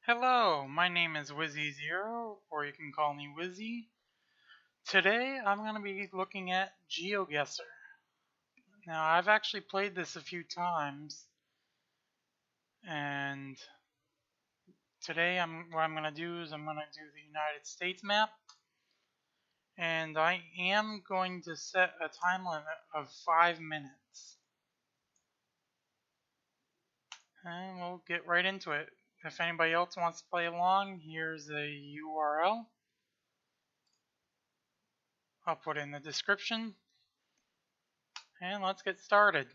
Hello, my name is Wizzy0, or you can call me Wizzy. Today I'm going to be looking at GeoGuessr. Now I've actually played this a few times, and today what I'm going to do is I'm going to do the United States map, and I am going to set a time limit of 5 minutes. And we'll get right into it. If anybody else wants to play along, here's a URL. I'll put in the description. And let's get started.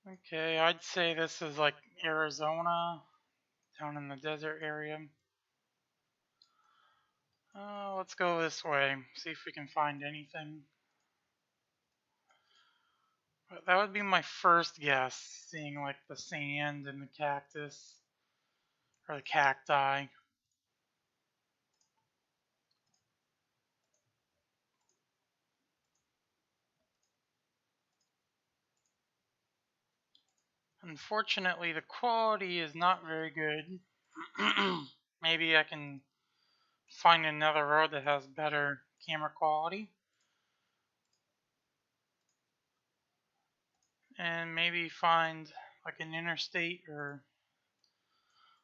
Okay, I'd say this is like Arizona, down in the desert area. Let's go this way, see if we can find anything. But that would be my first guess, seeing like the sand and the cactus, or the cacti. Unfortunately, the quality is not very good. Maybe I can find another road that has better camera quality. And maybe find like an interstate or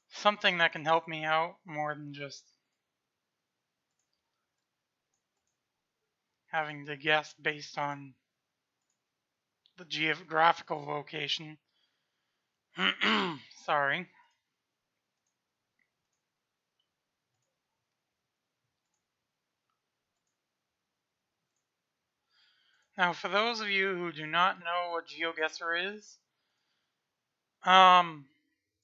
something that can help me out more than just having to guess based on the geographical location. Sorry. Now, for those of you who do not know what GeoGuessr is,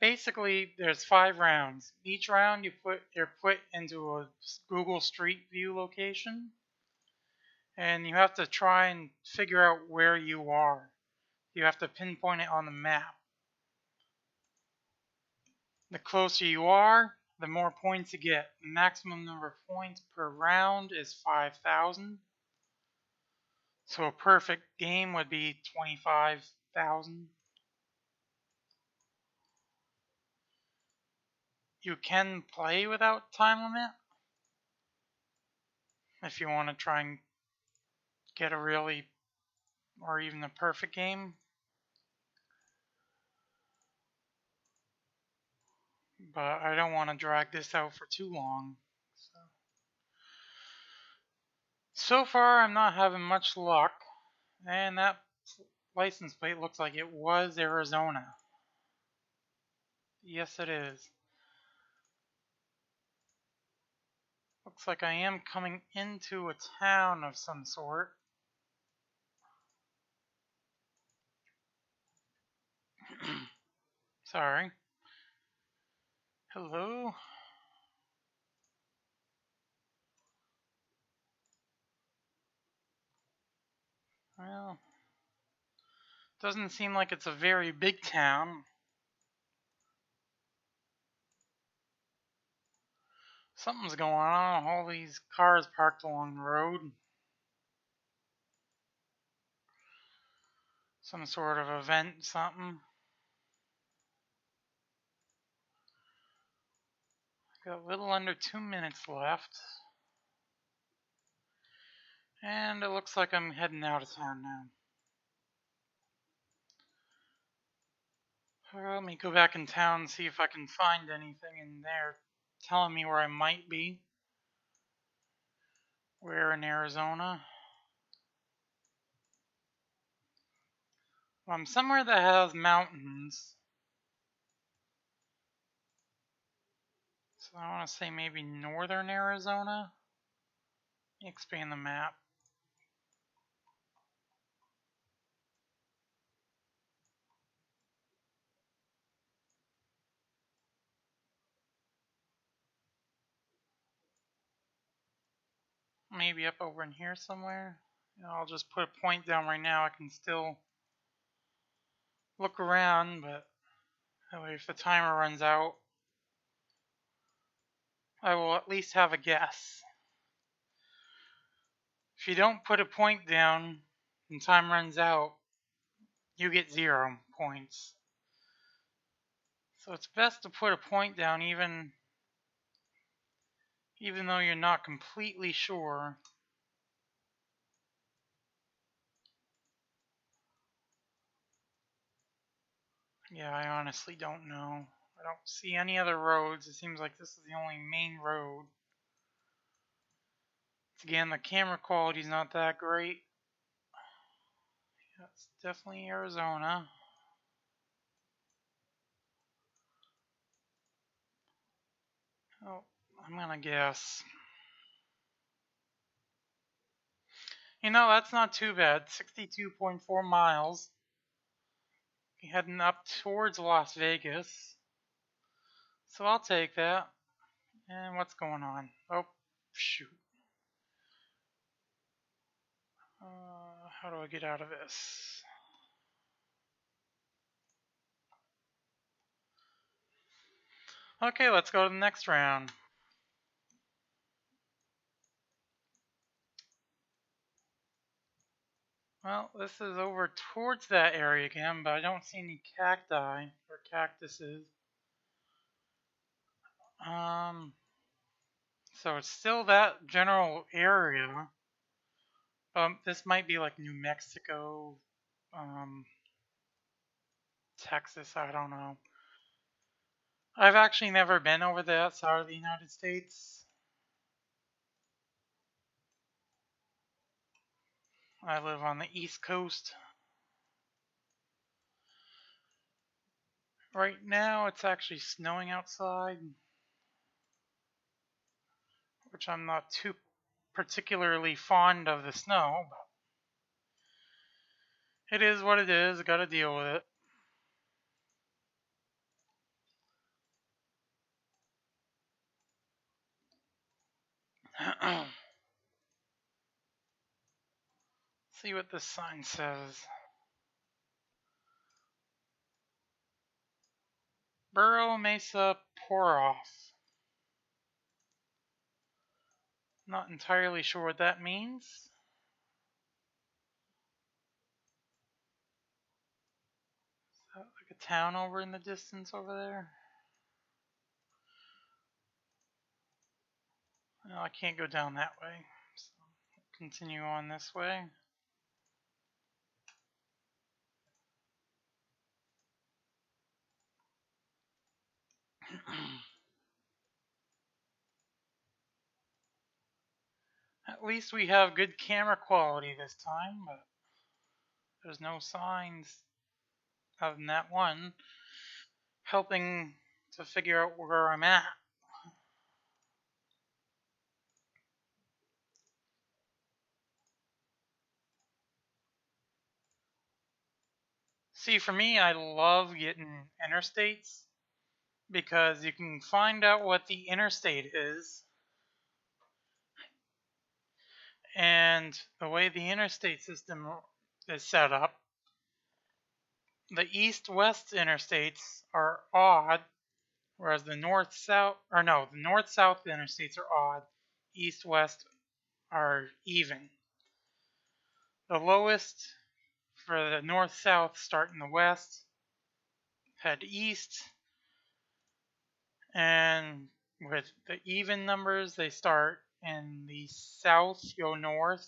basically there's 5 rounds. Each round you're put into a Google Street View location, and you have to try and figure out where you are. You have to pinpoint it on the map. The closer you are, the more points you get. The maximum number of points per round is 5,000. So a perfect game would be 25,000. You can play without time limit if you want to try and get a really, or even a perfect game. But I don't want to drag this out for too long. So far, I'm not having much luck. And that license plate looks like it was Arizona. Yes, it is. Looks like I am coming into a town of some sort. Sorry. Hello? Well, doesn't seem like it's a very big town. Something's going on. All these cars parked along the road. Some sort of event, something. Got a little under 2 minutes left. And it looks like I'm heading out of town now. Let me go back in town and see if I can find anything in there telling me where I might be. Where in Arizona? Well, I'm somewhere that has mountains. So I want to say maybe northern Arizona. Let me expand the map. Maybe up over in here somewhere. I'll just put a point down right now. I can still look around, but that way if the timer runs out, I will at least have a guess. If you don't put a point down and time runs out, you get 0 points. So it's best to put a point down even though you're not completely sure. Yeah, I honestly don't know. I don't see any other roads. It seems like this is the only main road. Again, the camera quality is not that great. Yeah, it's definitely Arizona. Oh, I'm gonna guess. That's not too bad. 62.4 miles. Heading up towards Las Vegas. So I'll take that. And what's going on? Oh, shoot. How do I get out of this? Okay, let's go to the next round. Well, this is over towards that area again, but I don't see any cacti or cactuses. So it's still that general area. This might be like New Mexico, Texas, I don't know. I've actually never been over that side of the United States. I live on the East Coast. Right now, it's actually snowing outside, which I'm not too particularly fond of the snow, but it is what it is. I gotta deal with it. See what this sign says. Burro Mesa Pour-Off. Not entirely sure what that means. Is that like a town over in the distance over there? No, I can't go down that way. So continue on this way. At least we have good camera quality this time, but there's no signs other than that one helping to figure out where I'm at. See, for me, I love getting interstates because you can find out what the interstate is, and the way the interstate system is set up, the east-west interstates are odd, whereas the north-south interstates are odd, east-west are even. The lowest for the north-south start in the west, head east, and with the even numbers, they start in the south, go north.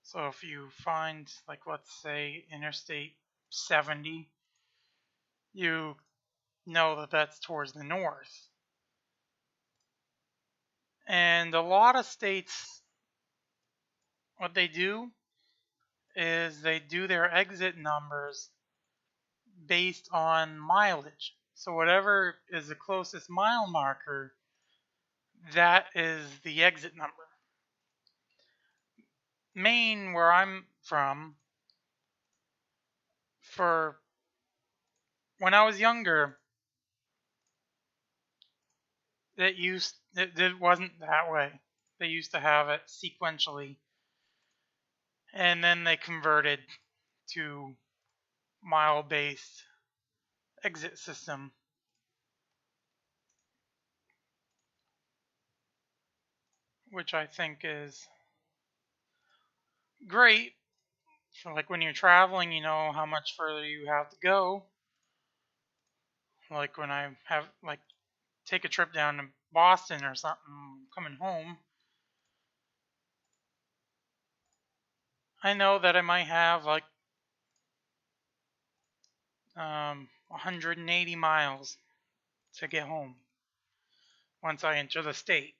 So if you find, like, let's say, Interstate 70, you know that that's towards the north. And a lot of states, what they do is they do their exit numbers based on mileage. So whatever is the closest mile marker, that is the exit number. Maine, where I'm from, for when I was younger, it wasn't that way. They used to have it sequentially, and then they converted to mile-based exit system, which I think is great. So like when you're traveling, you know how much further you have to go. like when I have like take a trip down to Boston or something coming home, I know that I might have like 180 miles to get home once I enter the state.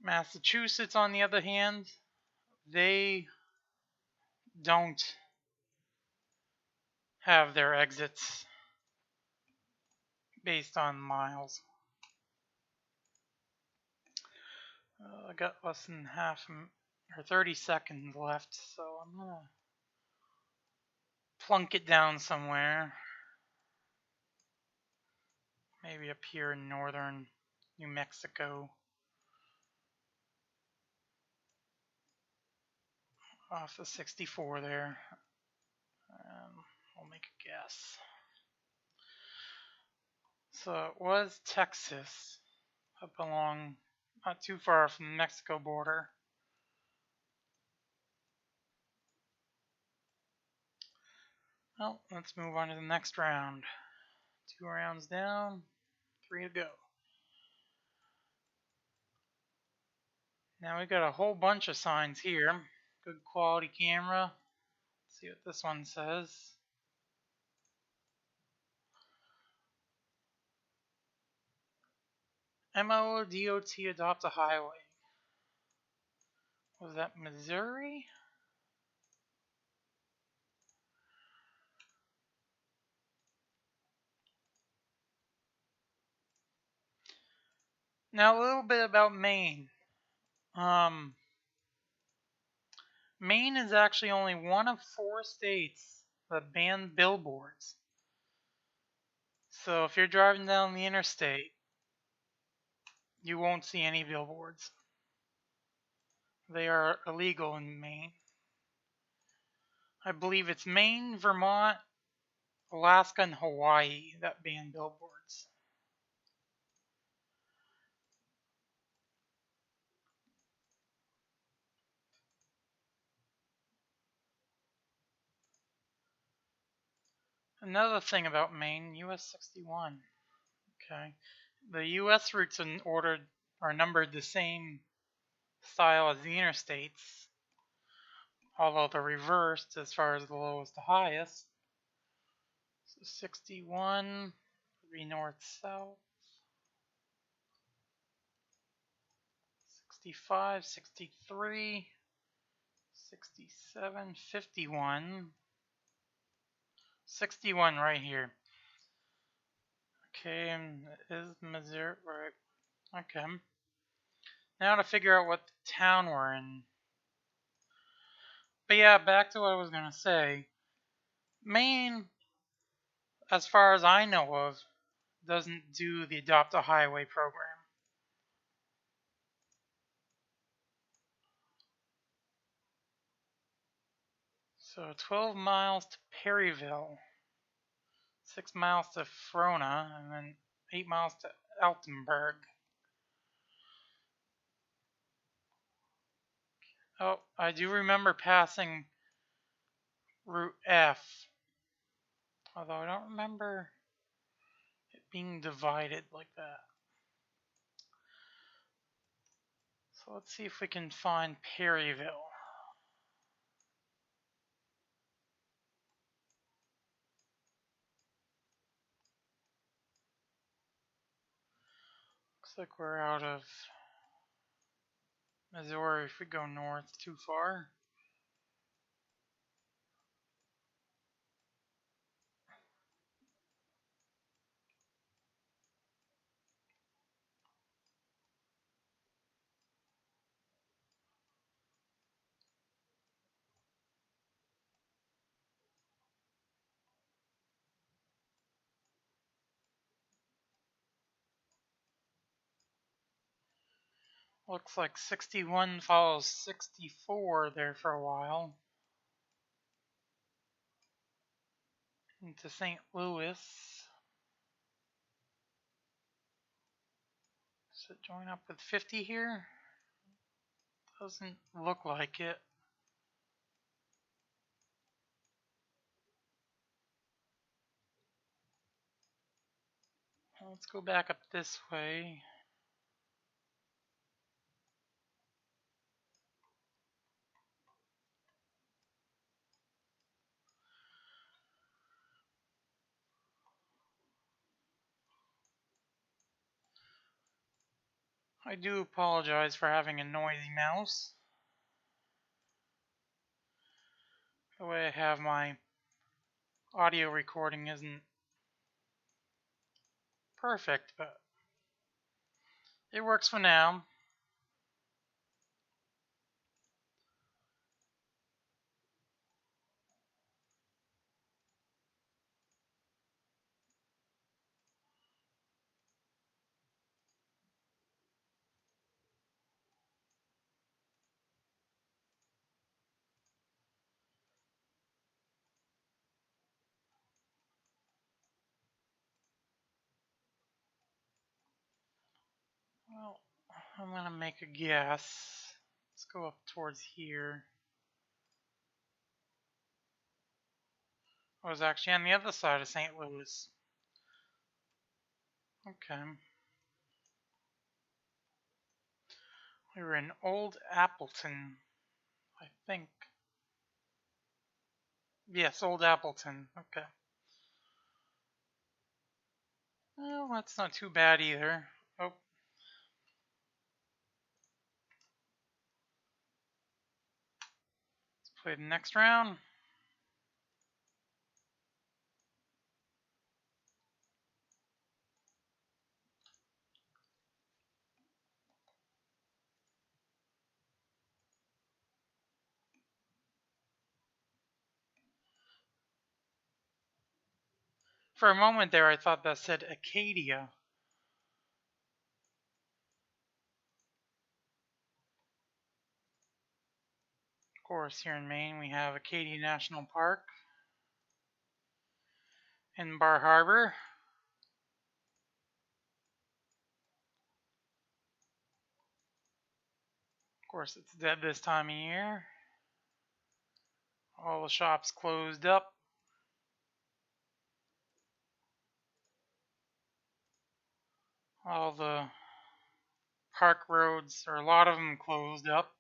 Massachusetts, on the other hand, they don't have their exits based on miles. I got less than or 30 seconds left, so I'm gonna plunk it down somewhere. Maybe up here in northern New Mexico. Off the 64 there. I'll make a guess. So it was Texas, up along, not too far from the Mexico border. Well, let's move on to the next round. 2 rounds down, 3 to go. Now we got a whole bunch of signs here. Good quality camera. Let's see what this one says. MODOT adopt a highway. Was that Missouri? Now a little bit about Maine. Maine is actually only one of 4 states that ban billboards. So if you're driving down the interstate, you won't see any billboards. They are illegal in Maine. I believe it's Maine, Vermont, Alaska, and Hawaii that ban billboards. Another thing about Maine, US 61. Okay. The US routes are numbered the same style as the interstates, although they're reversed as far as the lowest to highest. So 61 would be north-south. 65, 63, 67, 51. 61 right here. Okay, is Missouri right? Okay. Now to figure out what town we're in. But yeah, back to what I was going to say. Maine, as far as I know of, doesn't do the Adopt a Highway program. So 12 miles to Perryville, 6 miles to Frona, and then 8 miles to Altenburg. Oh, I do remember passing Route F, although I don't remember it being divided like that. So let's see if we can find Perryville. Looks like we're out of Missouri if we go north too far. Looks like 61 follows 64 there for a while. Into St. Louis. Does it join up with 50 here? Doesn't look like it. Let's go back up this way. I do apologize for having a noisy mouse. The way I have my audio recording isn't perfect, but it works for now. Well, I'm gonna make a guess. Let's go up towards here. I was actually on the other side of St. Louis. Okay. We were in Old Appleton, I think. Yes, Old Appleton. Okay. Well, that's not too bad either. Oh. Let's play the next round. For a moment there, I thought that said Acadia. Of course, here in Maine, we have Acadia National Park in Bar Harbor. Of course, it's dead this time of year. All the shops closed up. All the park roads, or a lot of them, closed up.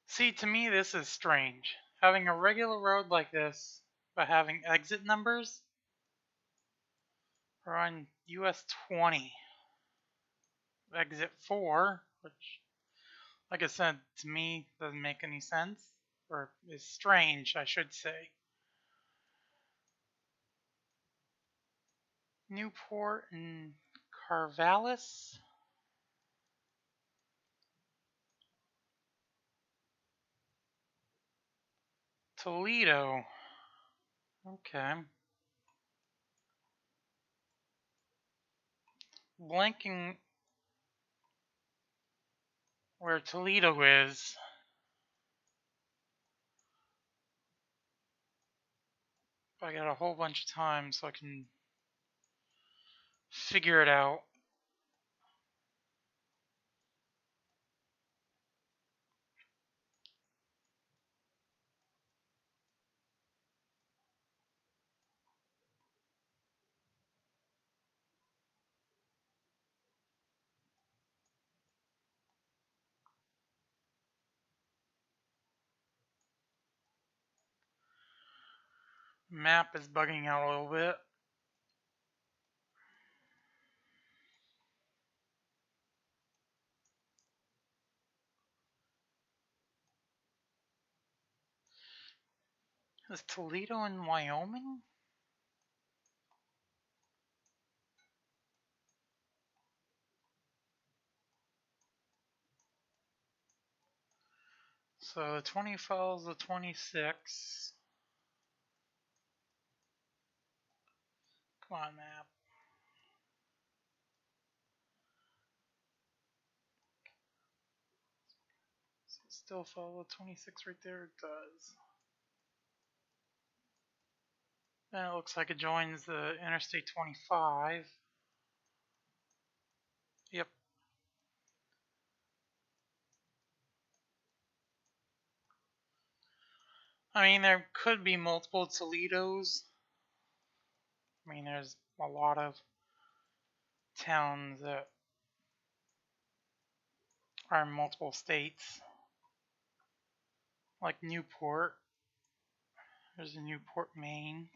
See, to me, this is strange. Having a regular road like this, but having exit numbers. We're on US 20. Exit 4, which, like I said, to me, doesn't make any sense. Or is strange, I should say. Newport and Corvallis. Toledo. Okay. Blanking where Toledo is. I got a whole bunch of time so I can figure it out. Map is bugging out a little bit. Is Toledo in Wyoming? So the 20 follows the 26. Come on, map. Does it still follow 26 right there? It does. Then it looks like it joins the Interstate 25. Yep. I mean, there could be multiple Toledos. I mean, there's a lot of towns that are in multiple states, like Newport. There's a Newport, Maine.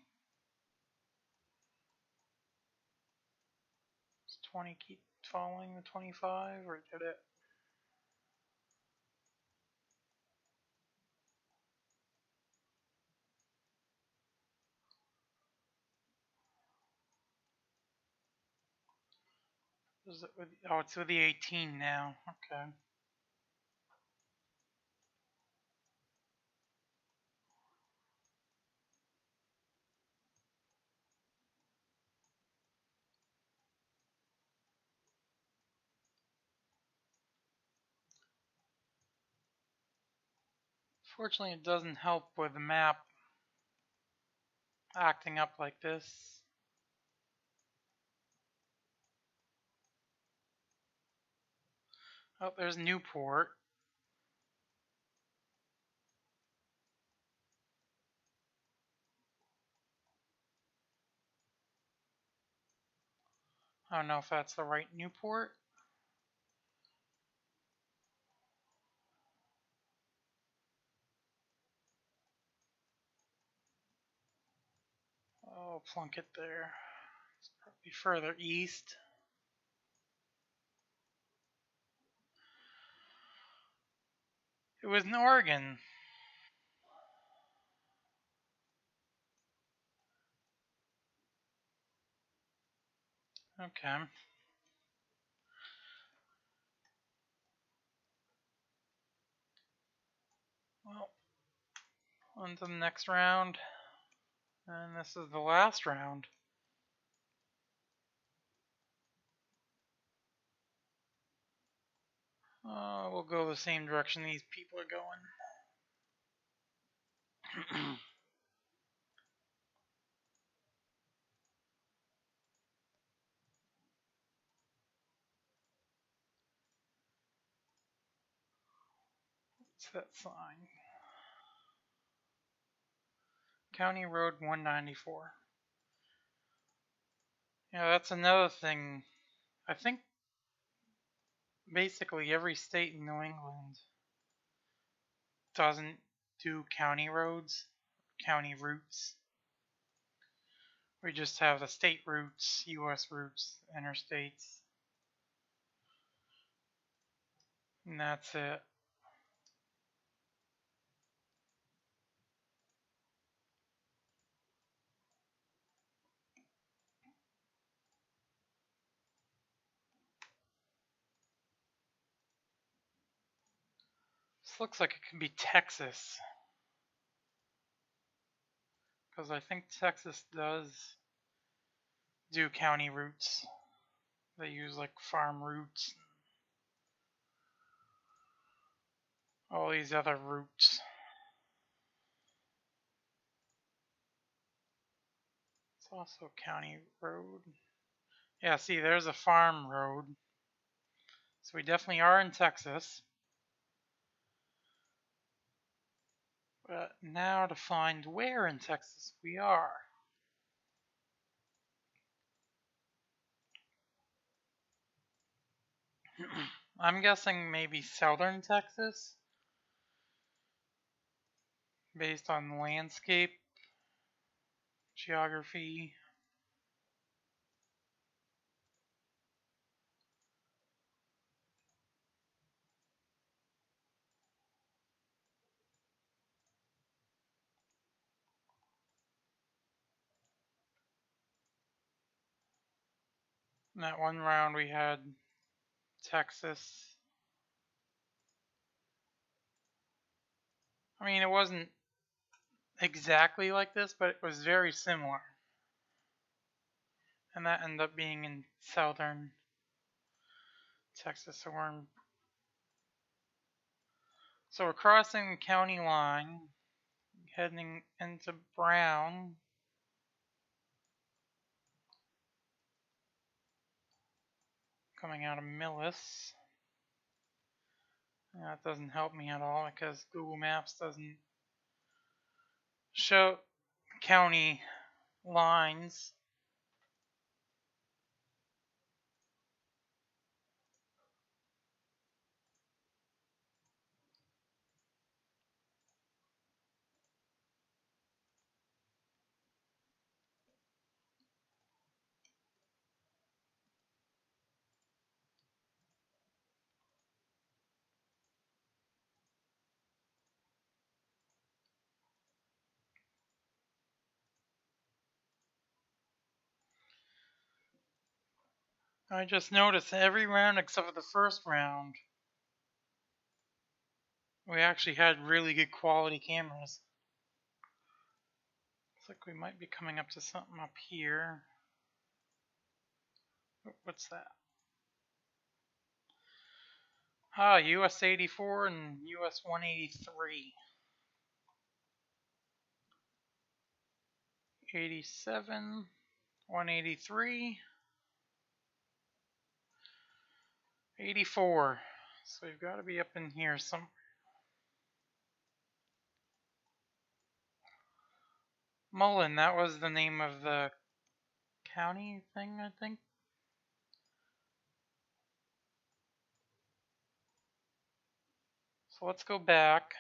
Does 20 keep following the 25, or did it? Is it with, oh, it's with the 18 now. Okay. Fortunately, it doesn't help with the map acting up like this. Oh, there's Newport. I don't know if that's the right Newport. Oh, Plunkett there. It's probably further east. It was in Oregon. Okay. Well, on to the next round. And this is the last round. We'll go the same direction these people are going. What's that sign? County Road 194. Yeah, that's another thing. I think basically every state in New England doesn't do county roads, county routes. We just have the state routes, US routes, interstates, and that's it. This looks like it could be Texas, because I think Texas does do county routes. They use like farm routes, all these other routes. It's also a county road. Yeah, see, there's a farm road. So we definitely are in Texas. But now to find where in Texas we are. I'm guessing maybe southern Texas, based on landscape, geography. In that one round we had Texas. I mean, it wasn't exactly like this, but it was very similar. And that ended up being in southern Texas. So we're crossing the county line, heading into Brown. Coming out of Millis. That doesn't help me at all because Google Maps doesn't show county lines. I just noticed every round except for the first round, we actually had really good quality cameras. Looks like we might be coming up to something up here. What's that? Ah, US 84 and US 183. 87, 183, 84. So we've got to be up in here some. Mullen, that was the name of the county thing, I think. So let's go back.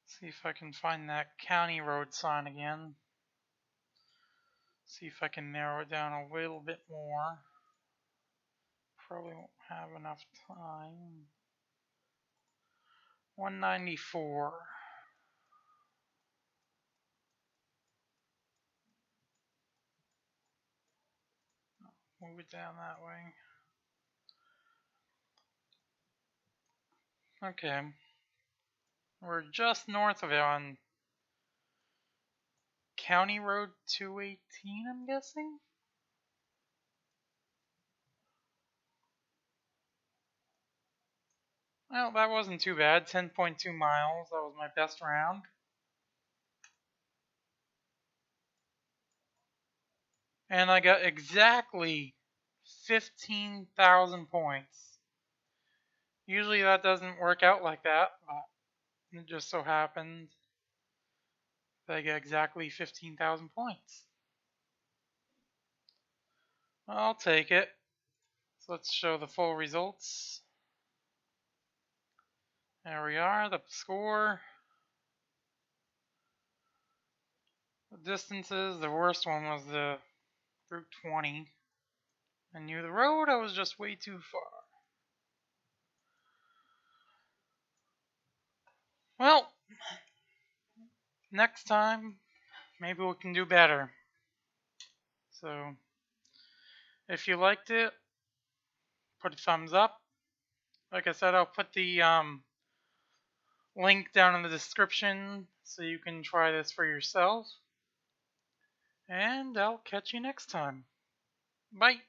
See if I can find that county road sign again. See if I can narrow it down a little bit more. Probably won't have enough time. 194. Move it down that way. Okay. We're just north of it on County Road 218, I'm guessing? Well, that wasn't too bad. 10.2 miles. That was my best round. And I got exactly 15,000 points. Usually that doesn't work out like that, but it just so happened that I got exactly 15,000 points. I'll take it. So let's show the full results. There we are, the score. The distances, the worst one was the Route 20. I knew the road, I was just way too far. Well, next time, maybe we can do better. So, if you liked it, put a thumbs up. Like I said, I'll put the link down in the description so you can try this for yourself. And I'll catch you next time. Bye.